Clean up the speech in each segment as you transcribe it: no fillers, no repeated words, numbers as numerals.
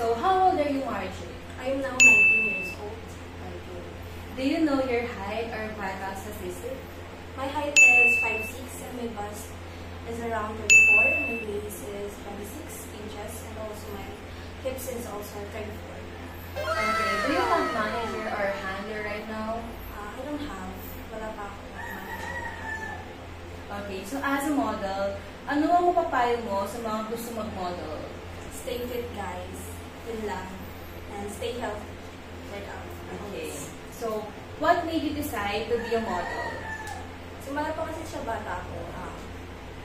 So, how old are you, Margie? I am now 19 years old. Okay. Do you know your height or vital statistics? My height is 5'6", and my bust is around 34. My waist is 26 inches, and also my hips is also 34. Okay. Do you have manager or handler right now? I don't have. Wala pa ako manager. Okay. So, as a model, ano ang mapapayo mo sa mga gusto mag-model? Stay fit, guys. Yun lang. And stay healthy. Work out. Okay. So, what made you decide to be a model? Simula pa kasi siya bata ako.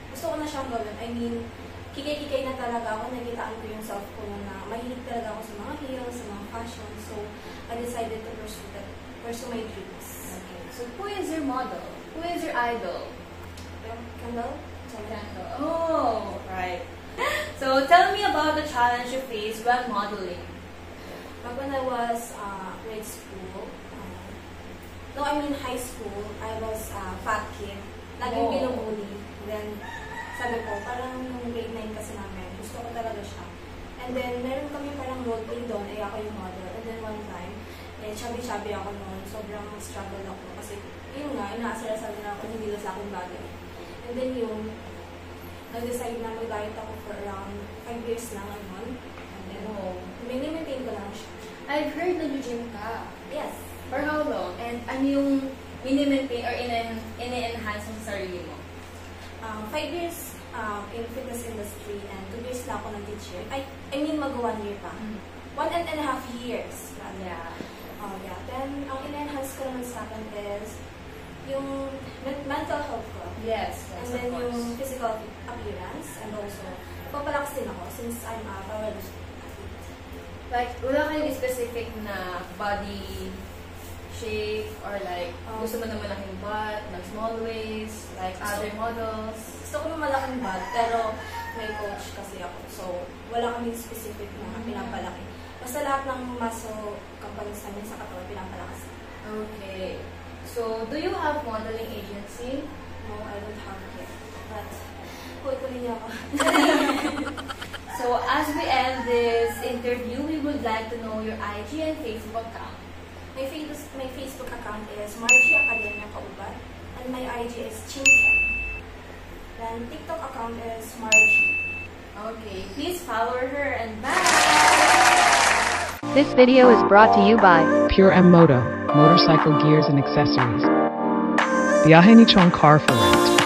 Gusto ko na siyang gawin. I mean, kikay-kikay na talaga ako. Nakitaan ko yung self ko na mahilig talaga ako sa mga heels, sa mga fashion. So, I decided to pursue my dreams. Okay. So, who is your model? Who is your idol? Kendall? Kendall. Oh, right. So, tell me about the challenge you faced while modeling. Back when I was grade school, high school, I was a fat kid. Laging binubuli. Then, sabi ko, parang yung grade 9 kasi namin, gusto ko talaga siya. And then, meron kami parang roleplay doon, ako yung model. And then one time, chubby-chubby ako noon. Sobrang struggle ako. Kasi, yun nga, inaasar-asar na ako, hindi na sa akin bagay. And then yung, nag-decide na mag-diet ako for around 5 years lang naman. And then, mini-maintain ko lang siya. I've heard na nag-gym ka. Yes. For how long? And ano yung mini-maintain or ini-enhance mo sa sarili mo? 5 years in fitness industry and 2 years na ako nag-teacher. I mean, mag-1 year pa. 1.5 years. Yeah. Yeah. Then, ang in-enhance ko naman sa akin is yung mental health ko. Yes, and then yung physical appearance, and also, papalakas din ako since I'm a powerlifter. Like, wala kayong specific na body shape or like, gusto mo na malaking butt, small waist, like other models? Gusto ko na malaking butt, pero may coach kasi ako. So, wala kaming specific na pinapalaki. Basta lahat ng muscle companies namin sa katawan, pinapalakas. Okay. So, do you have modeling agency? No, I don't have it yet. But, hopefully niya ako. So, as we end this interview, we would like to know your IG and Facebook account. My Facebook account is Margie Academia Kauban, and my IG is Chinken. Then, TikTok account is Margie. Okay, please follow her and bye! This video is brought to you by Pure M Moto, motorcycle gears and accessories. Biyahe ni Chong car for rent.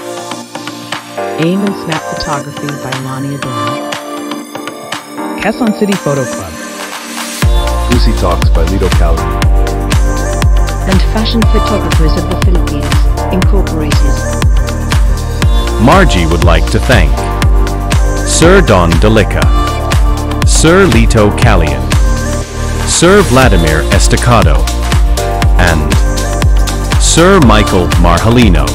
Aim and Snap Photography by Lonnie Adorno. Quezon City Photo Club. Lucy Talks by Lito Calian. and Fashion Photographers of the Philippines, Incorporated. Margie would like to thank Sir Don Delica, Sir Lito Calian, Sir Vladimir Estacado, and Sir Michael Marhelino.